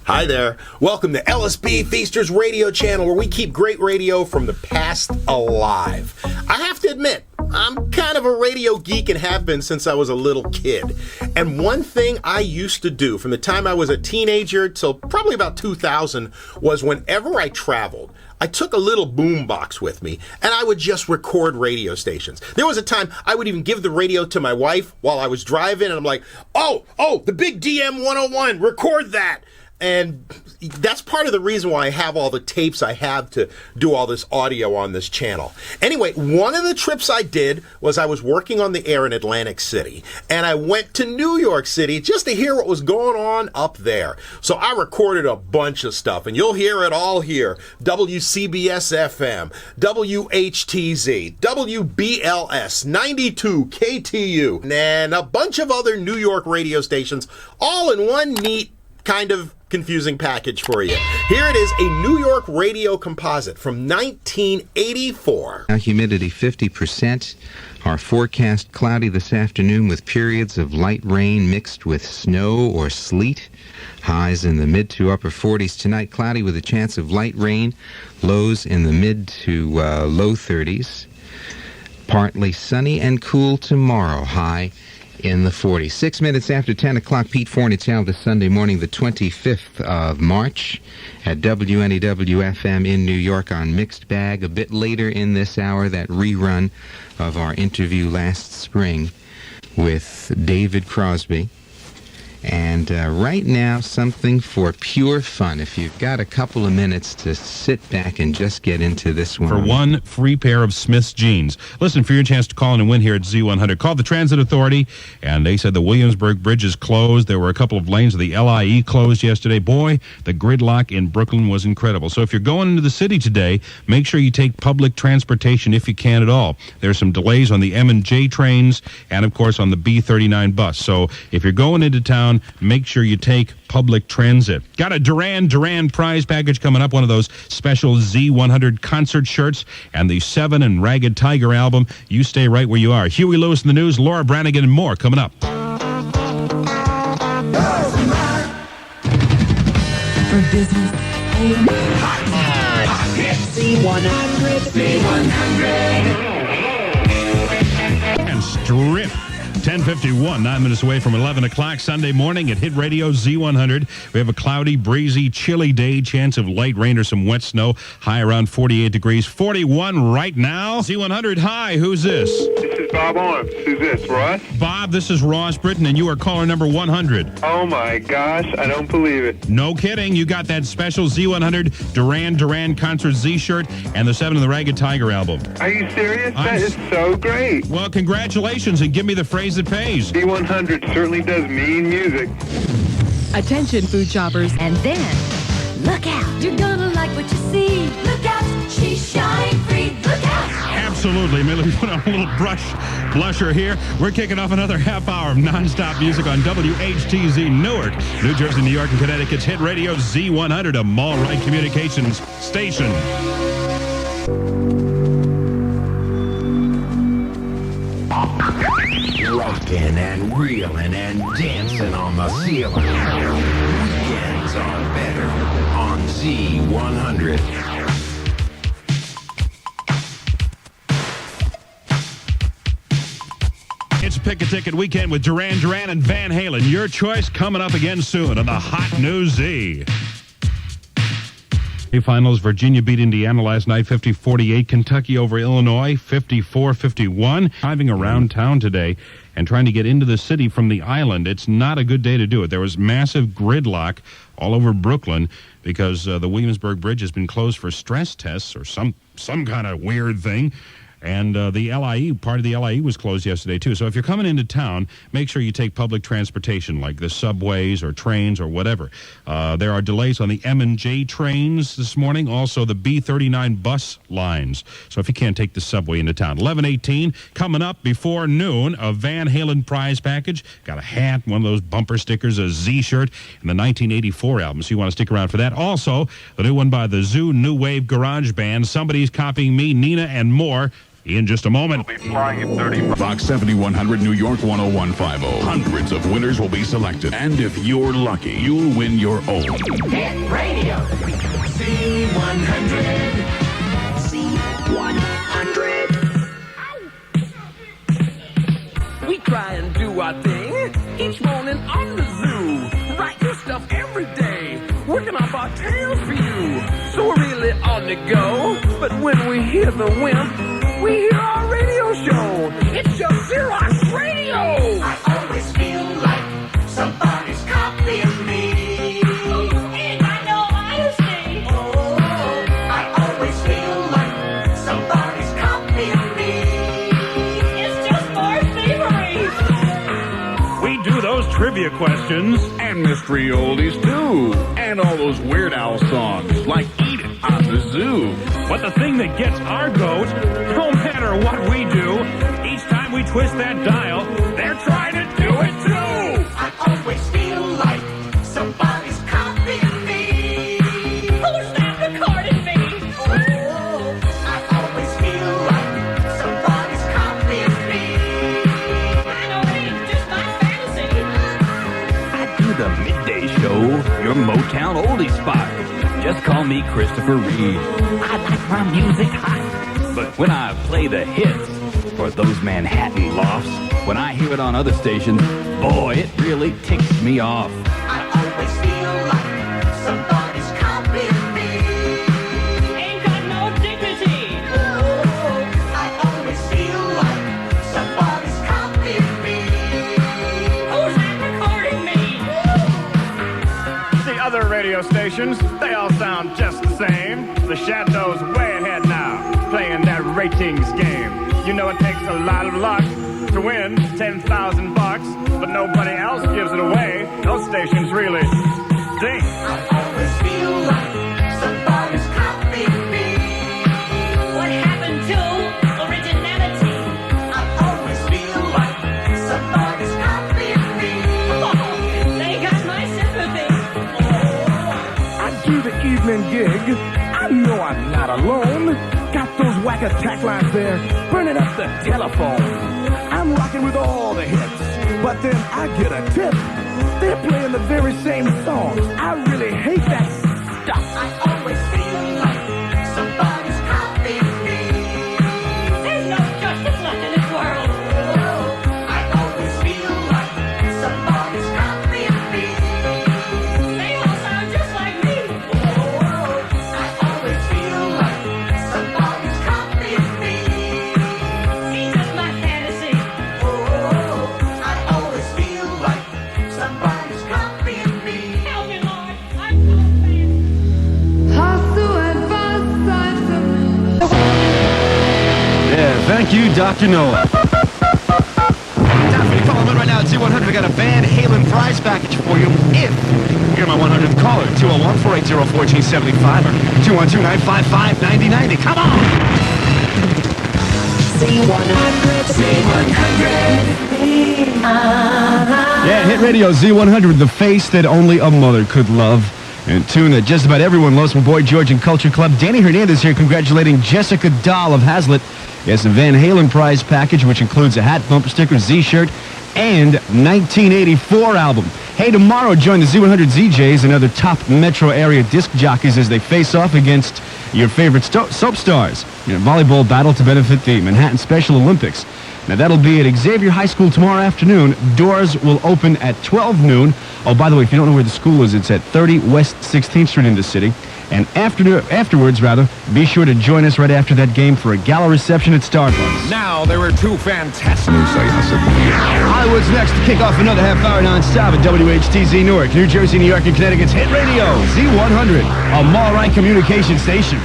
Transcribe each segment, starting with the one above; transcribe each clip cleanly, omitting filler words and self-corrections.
Hi there. Welcome to LSB Feasters Radio Channel, where we keep great radio from the past alive. I have to admit, I'm kind of a radio geek and have been since I was a little kid. And one thing I used to do from the time I was a teenager till probably about 2000 was whenever I traveled, I took a little boombox with me and I would just record radio stations. There was a time I would even give the radio to my wife while I was driving, and I'm like, oh, the big DM 101, record that. And that's part of the reason why I have all the tapes I have to do all this audio on this channel. Anyway, one of the trips I did was I was working on the air in Atlantic City, and I went to New York City just to hear what was going on up there. So I recorded a bunch of stuff, and you'll hear it all here. WCBS FM, WHTZ, WBLS, 92 KTU, and a bunch of other New York radio stations, all in one neat kind of confusing package for you. Here it is, a New York radio composite from 1984. Now humidity 50%. Our forecast cloudy this afternoon with periods of light rain mixed with snow or sleet. Highs in the mid to upper 40s tonight. Cloudy with a chance of light rain. Lows in the mid to low 30s. Partly sunny and cool tomorrow. High in the 40s. 6 minutes after 10 o'clock, Pete Fornatale this Sunday morning, the 25th of March, at WNEW-FM in New York on Mixed Bag. A bit later in this hour, that rerun of our interview last spring with David Crosby. And right now, something for pure fun. If you've got a couple of minutes to sit back and just get into this one. For one free pair of Smith's jeans. Listen, for your chance to call in and win here at Z100, call the Transit Authority, and they said the Williamsburg Bridge is closed. There were a couple of lanes of the LIE closed yesterday. Boy, the gridlock in Brooklyn was incredible. So if you're going into the city today, make sure you take public transportation if you can at all. There's some delays on the M&J trains and, of course, on the B39 bus. So if you're going into town, make sure you take public transit. Got a Duran prize package coming up, one of those special Z100 concert shirts and the Seven and Ragged Tiger album. You stay right where you are. Huey Lewis in the news, Laura Branigan, and more coming up. For business, Z100. And strip. 10:51, 9 minutes away from 11 o'clock Sunday morning at Hit Radio Z100. We have a cloudy, breezy, chilly day, chance of light rain or some wet snow, high around 48 degrees, 41 right now. Z100, hi, who's this? This is Bob Arms. Who's this, Ross? Bob, this is Ross Britton, and you are caller number 100. Oh my gosh, I don't believe it. No kidding, you got that special Z100 Duran concert Z-shirt and the Seven and the Ragged Tiger album. Are you serious? That is so great. Well, congratulations, and give me the phrase that pays. Z100 certainly does mean music. attention food shoppers. And then, look out. You're gonna like what you see. Look out. She's shine free. Look out. Absolutely. Let me put on a little blusher here. We're kicking off another half hour of nonstop music on WHTZ Newark, New Jersey, New York, and Connecticut's hit radio Z100, a Mall Right Communications station. Rockin' and reelin' and dancing on the ceiling. Weekends are better on Z100. It's Pick a Ticket weekend with Duran Duran and Van Halen. Your choice coming up again soon on the Hot New Z. Finals, Virginia beat Indiana last night, 50-48. Kentucky over Illinois, 54-51. Driving around town today and trying to get into the city from the island. It's not a good day to do it. There was massive gridlock all over Brooklyn because the Williamsburg Bridge has been closed for stress tests or some kind of weird thing. And the LIE, part of the LIE was closed yesterday, too. So if you're coming into town, make sure you take public transportation, like the subways or trains or whatever. There are delays on the M&J trains this morning, also the B39 bus lines. So if you can't take the subway into town. 11:18, coming up before noon, a Van Halen prize package. Got a hat, one of those bumper stickers, a Z-shirt, and the 1984 album. So you want to stick around for that. Also, the new one by the Zoo New Wave Garage Band, Somebody's Copying Me, Nina, and more. in just a moment. We'll be flying at 30. Fox 7100 New York 10150. Hundreds of winners will be selected. And if you're lucky, you'll win your own. Hit radio. Z100. Z100. We try and do our thing each morning on the zoo. Write your stuff every day, working off our tails for you. So we're really on the go. But when we hear the wimp, we hear our radio show. It's just Xerox Radio. I always feel like somebody's copying me. Ain't got no honesty. Oh, I always feel like somebody's copying me. It's just for thievery. We do those trivia questions. And mystery oldies too. And all those Weird Al songs like Eat It on the Zoo. But the thing that gets our goat, no matter what we do, each time we twist that dial, they're trying to do it too. I always feel like somebody's copying me. Who's that recording me? Oh, I always feel like somebody's copying me. I don't mean just my fantasy. I do the midday show, your Motown oldie spot. Just call me Christopher Reed. I like my music hot, but when I play the hits for those Manhattan lofts, when I hear it on other stations, boy, it really ticks me off. I always feel like somebody's copying me. Ain't got no dignity. Oh, I always feel like somebody's copying me. Who's that recording me? The other radio stations, they all sound just the same. The Chateau's way ahead now, playing that ratings game. You know it takes a lot of luck to win $10,000, but nobody else gives it away. Those stations really stink. I always feel like somebody's copying me. What happened to originality? I always feel like somebody's copying me. Oh, they got my sympathy. I do the evening gig. I know I'm not alone. Got those whack attack lines there, burning up the telephone. I'm rocking with all the hits, but then I get a tip. They're playing the very same songs. I really hate that stuff. I always feel like somebody's copying me. There's no justice left in this world. I always feel like somebody's copying me. They all sound just like me. I always feel like somebody's copying me. Ain't just my fantasy. I always feel like somebody's copying me. Help me, Lord. I'm so Yeah, thank you, Dr. Noah. Time for you to call in right now at Z100. We got a Van Halen prize package for you if you're my 100th caller. 201-480-1475 or 212-955-9090. Come on! Yeah, hit radio Z100, the face that only a mother could love. And a tune that just about everyone loves from Boy George and Culture Club. Danny Hernandez here congratulating Jessica Dahl of Hazlitt. Yes, a Van Halen prize package, which includes a hat, bumper sticker, Z-shirt, and 1984 album. Hey, tomorrow join the Z100 ZJs and other top metro area disc jockeys as they face off against your favorite soap stars in a volleyball battle to benefit the Manhattan Special Olympics. Now, that'll be at Xavier High School tomorrow afternoon. Doors will open at 12 noon. Oh, by the way, if you don't know where the school is, it's at 30 West 16th Street in the city. And afterwards, be sure to join us right after that game for a gala reception at Starbucks. Now, there were two fantastic... Hollywood's next to kick off another half hour non-stop at WHTZ Newark, New Jersey, New York, and Connecticut's hit radio, Z100, a Mall-Right communication station.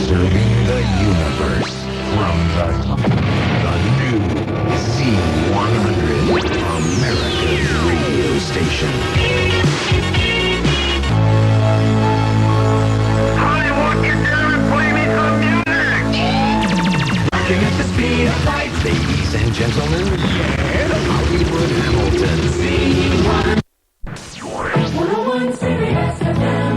Serving the universe from the new Z100, America's radio station. Hollywood, get down and play me some music. Rocking at the speed of light, ladies and gentlemen, Hollywood Hamilton, Z100. 101 CBS FM.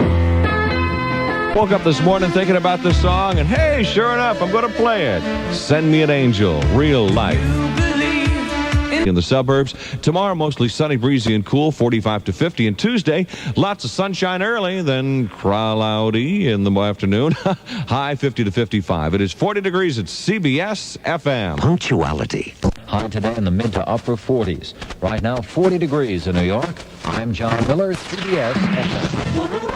Woke up this morning thinking about this song, and hey, sure enough, I'm going to play it. Send Me an Angel, Real Life. In the suburbs, tomorrow mostly sunny, breezy, and cool, 45 to 50. And Tuesday, lots of sunshine early, then cloudy in the afternoon, high 50 to 55. It is 40 degrees at CBS FM. Punctuality. High today in the mid to upper 40s. Right now, 40 degrees in New York. I'm John Miller, CBS FM.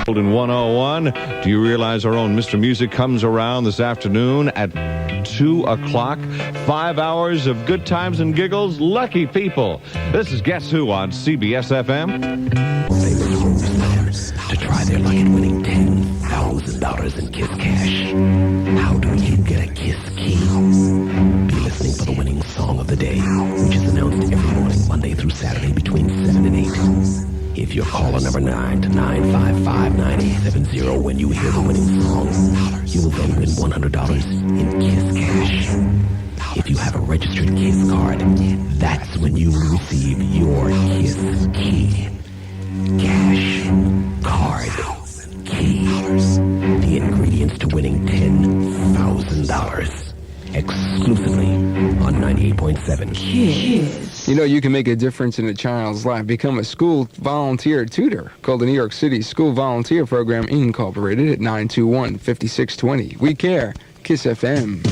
In 101, do you realize our own Mr. Music comes around this afternoon at 2 o'clock? 5 hours of good times and giggles. Lucky people. This is Guess Who on CBS FM. Famous sports players to try their luck at winning $10,000 in Kiss Cash. How do you get a Kiss key? Be listening for the winning song of the day, which is announced every morning, Monday through Saturday between 7 and 8. If you're caller number 9 to 955-9870 when you hear the winning song, you will then win $100 in Kiss Cash. If you have a registered Kiss card, that's when you will receive your Kiss key. Cash, card, key. The ingredients to winning $10,000. Exclusively on 98.7 Kiss. You know, you can make a difference in a child's life. Become a school volunteer tutor. Call the New York City School Volunteer Program Incorporated at 921-5620. We care. Kiss FM.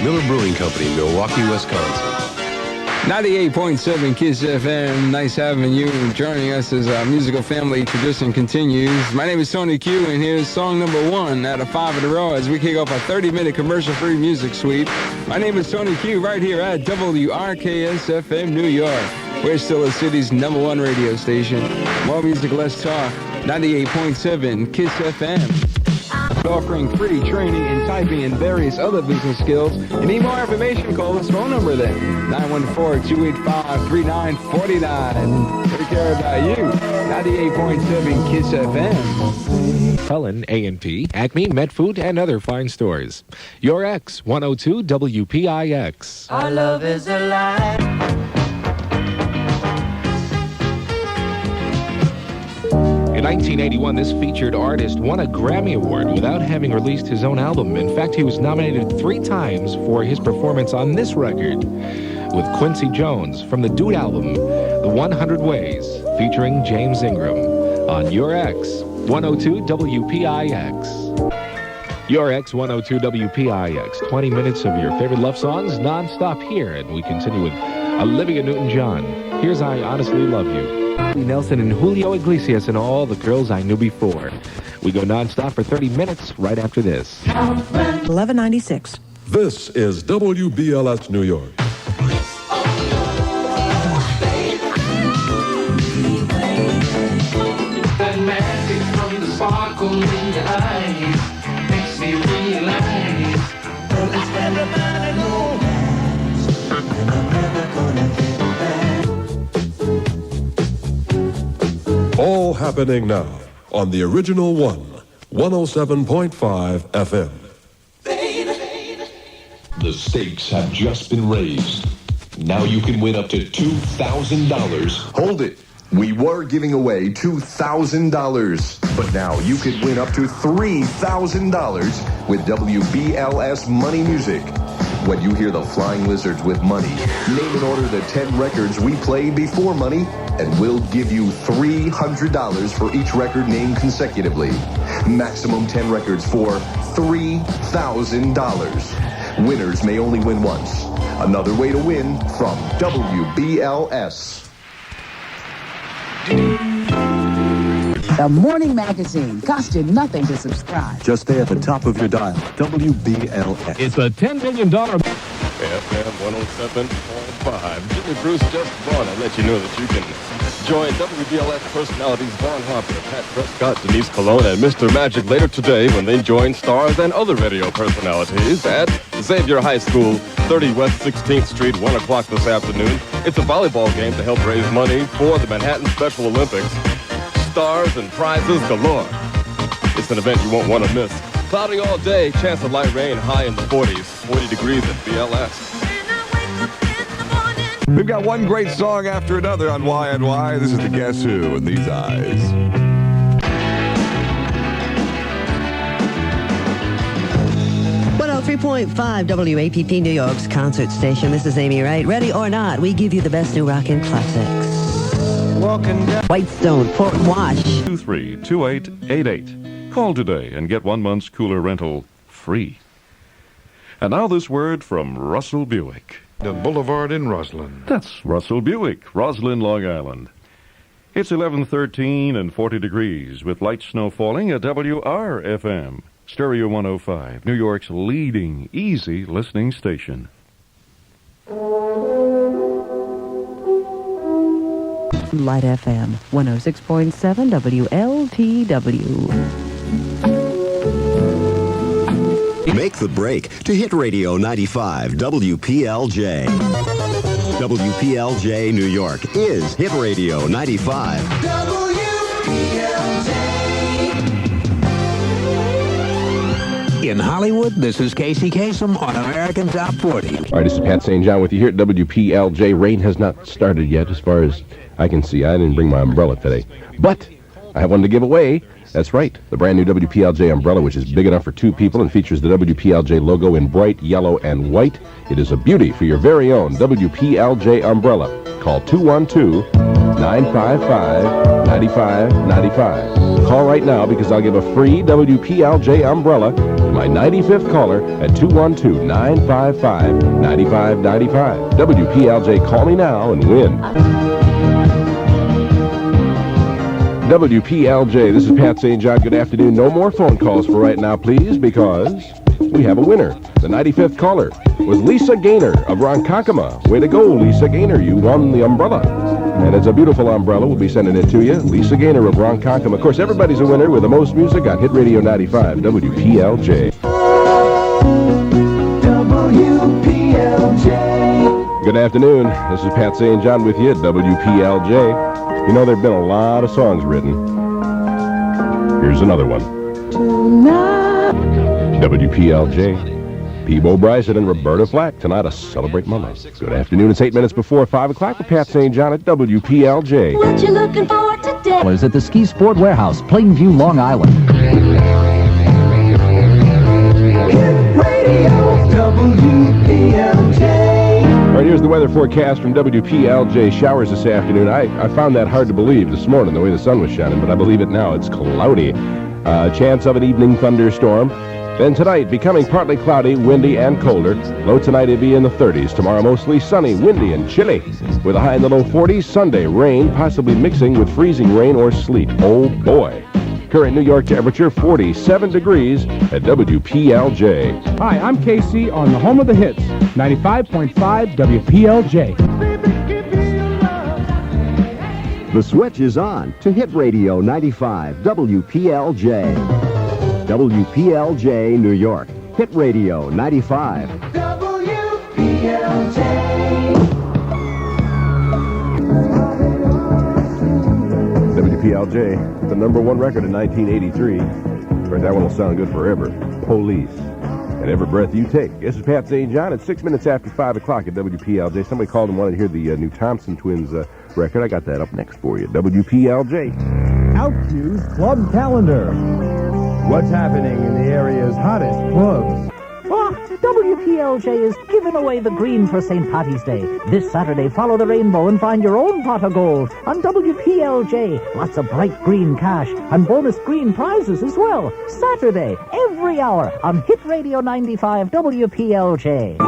Miller Brewing Company, Milwaukee, Wisconsin. 98.7 Kiss FM. Nice having you joining us as our musical family tradition continues. My name is Tony Q, and here's song number 1 out of 5 in a row as we kick off a 30-minute commercial-free music sweep. My name is Tony Q, right here at WRKS FM New York. We're still the city's #1 radio station. More music, less talk. 98.7 Kiss FM. Offering free training in typing and various other business skills. You need more information? Call this phone number then. 914-285-3949. Take care about you. 98.7 Kiss FM. Helen, A&P, Acme, Medfood, and other fine stores. Your X, 102 WPIX. Our love is alive. In 1981, this featured artist won a Grammy Award without having released his own album. In fact, he was nominated 3 times for his performance on this record with Quincy Jones from the duet album, The 100 Ways, featuring James Ingram on Your X, 102 WPIX. Your X, 102 WPIX. 20 minutes of your favorite love songs non-stop here. And we continue with Olivia Newton-John. Here's I Honestly Love You. Nelson and Julio Iglesias and All the Girls I Knew Before. We go non-stop for 30 minutes right after this. 1196. This is WBLS New York. That magic from the sparkle in your eyes makes me realize that it's better than I know. And I'm never gonna get All happening now on the original one, 107.5 FM. The stakes have just been raised. Now you can win up to $2,000. Hold it. We were giving away $2,000, but now you could win up to $3,000 with WBLS Money Music. When you hear the Flying Lizards with Money, name and order the 10 records we played before Money, and we'll give you $300 for each record named consecutively. Maximum 10 records for $3,000. Winners may only win once. Another way to win from WBLS. The morning magazine costs you nothing to subscribe. Just stay at the top of your dial. WBLS. It's a $10 million... FM 107.5. Jimmy Bruce just bought. I let you know that you can join WBLS personalities Vaughn Harper, Pat Prescott, Denise Colon, and Mr. Magic later today when they join stars and other radio personalities at Xavier High School, 30 West 16th Street, 1 o'clock this afternoon. It's a volleyball game to help raise money for the Manhattan Special Olympics. Stars and prizes galore. It's an event you won't want to miss. Cloudy all day, chance of light rain, high in the 40s, 40 degrees at BLS. We've got one great song after another on WYNY. This is the Guess Who and These Eyes. 103.5 WAPP New York's concert station. This is Amy Wright. Ready or not, we give you the best new rockin' classics. Walking down Whitestone, Fort Wash. 232888. Call today and get 1 month's cooler rental free. And now this word from Russell Buick. The Boulevard in Roslyn. That's Russell Buick, Roslyn, Long Island. It's 11:13 and 40 degrees with light snow falling at WRFM. Stereo 105, New York's leading easy listening station. Light FM, 106.7 WLTW. Make the break to Hit Radio 95 WPLJ. WPLJ New York is Hit Radio 95. In Hollywood, this is Casey Kasem on American Top 40. All right, this is Pat St. John with you here at WPLJ. Rain has not started yet as far as I can see. I didn't bring my umbrella today. But I have one to give away. That's right, the brand new WPLJ umbrella, which is big enough for 2 people and features the WPLJ logo in bright yellow and white. It is a beauty for your very own WPLJ umbrella. Call 212-955-9595. Call right now because I'll give a free WPLJ umbrella to my 95th caller at 212-955-9595. WPLJ, call me now and win. WPLJ, this is Pat St. John. Good afternoon. No more phone calls for right now, please, because we have a winner. The 95th caller was Lisa Gaynor of Ronkonkoma. Way to go, Lisa Gaynor. You won the umbrella. And it's a beautiful umbrella. We'll be sending it to you. Lisa Gaynor of Ronkonkoma. Of course, everybody's a winner with the most music on Hit Radio 95, WPLJ. WPLJ. Good afternoon. This is Pat St. John with you at WPLJ. You know, there have been a lot of songs written. Here's another one. WPLJ. Peebo Bryson and Roberta Flack tonight to celebrate my life. Good afternoon. It's 8 minutes before 5 o'clock with Pat St. John at WPLJ. What you looking for today? Was at the Ski Sport Warehouse, Plainview, Long Island. All right, here's the weather forecast from WPLJ. Showers this afternoon. I found that hard to believe this morning, the way the sun was shining, but I believe it now. It's cloudy. Chance of an evening thunderstorm. Then tonight, becoming partly cloudy, windy, and colder. Low tonight, it'll be in the 30s. Tomorrow, mostly sunny, windy, and chilly. With a high in the low 40s. Sunday, rain, possibly mixing with freezing rain or sleet. Oh, boy. Current New York temperature, 47 degrees at WPLJ. Hi, I'm Casey on the home of the hits, 95.5 WPLJ. The switch is on to Hit Radio 95 WPLJ. WPLJ New York. Hit Radio 95. WPLJ, the #1 record in 1983. But that one will sound good forever. Police. And every breath you take. This is Pat St. John. It's 6 minutes after 5 o'clock at WPLJ. Somebody called and wanted to hear the new Thompson Twins record. I got that up next for you. WPLJ. Outview's Club Calendar. What's happening in the area's hottest clubs? Oh, WPLJ is giving away the green for St. Patty's Day. This Saturday, follow the rainbow and find your own pot of gold on WPLJ. Lots of bright green cash and bonus green prizes as well. Saturday, every hour on Hit Radio 95 WPLJ.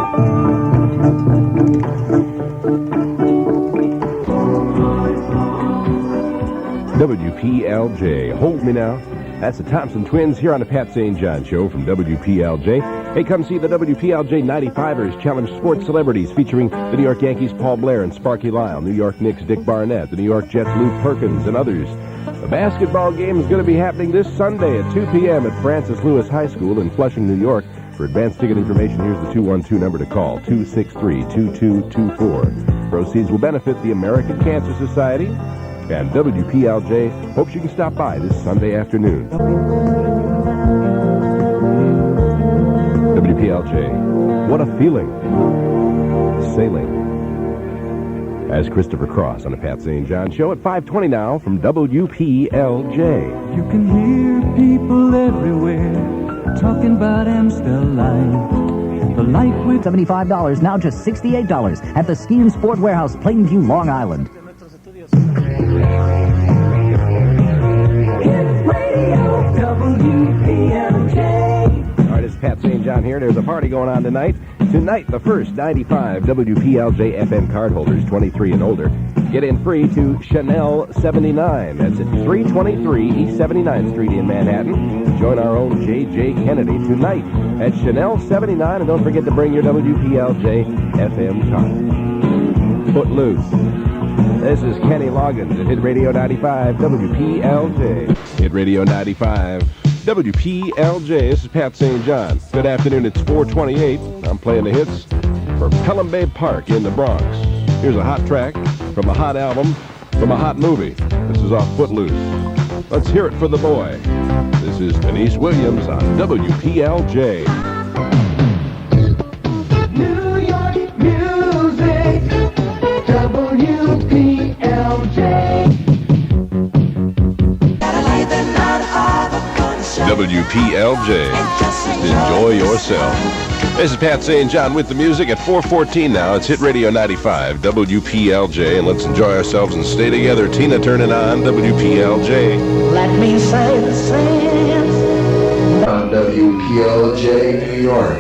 WPLJ. Hold me now. That's the Thompson Twins here on the Pat St. John Show from WPLJ. Hey, come see the WPLJ 95ers challenge sports celebrities featuring the New York Yankees' Paul Blair and Sparky Lyle, New York Knicks' Dick Barnett, the New York Jets' Lou Perkins, and others. The basketball game is going to be happening this Sunday at 2 p.m. at Francis Lewis High School in Flushing, New York. For advanced ticket information, here's the 212 number to call, 263-2224. Proceeds will benefit the American Cancer Society. And WPLJ hopes you can stop by this Sunday afternoon. WPLJ, what a feeling. Sailing as Christopher Cross on the Pat St. John Show at 5:20 now from WPLJ. You can hear people everywhere talking about Amstel Light. The light with $75, now just $68 at the Ski and Sport Warehouse, Plainview, Long Island. All right, it's Pat St. John here. There's a party going on tonight. Tonight, the first 95 WPLJ FM cardholders, 23 and older, get in free to Chanel 79. That's at 323 East 79th Street in Manhattan. Join our own J.J. Kennedy tonight at Chanel 79. And don't forget to bring your WPLJ FM card. Footloose. This is Kenny Loggins at Hit Radio 95 WPLJ. Hit Radio 95 WPLJ. This is Pat St. John. Good afternoon. It's 4:28. I'm playing the hits for Pelham Bay Park in the Bronx. Here's a hot track from a hot album from a hot movie. This is off Footloose. Let's hear it for the boy. This is Denise Williams on WPLJ. New York music, WPLJ. WPLJ. Just enjoy yourself. This is Pat St. John with the music at 4:14 now. It's Hit Radio 95, WPLJ, and let's enjoy ourselves and stay together. Tina turning on WPLJ. Let me say the same. On WPLJ New York,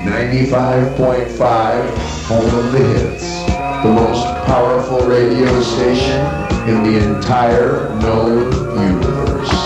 95.5, home of the hits. The most powerful radio station in the entire known universe.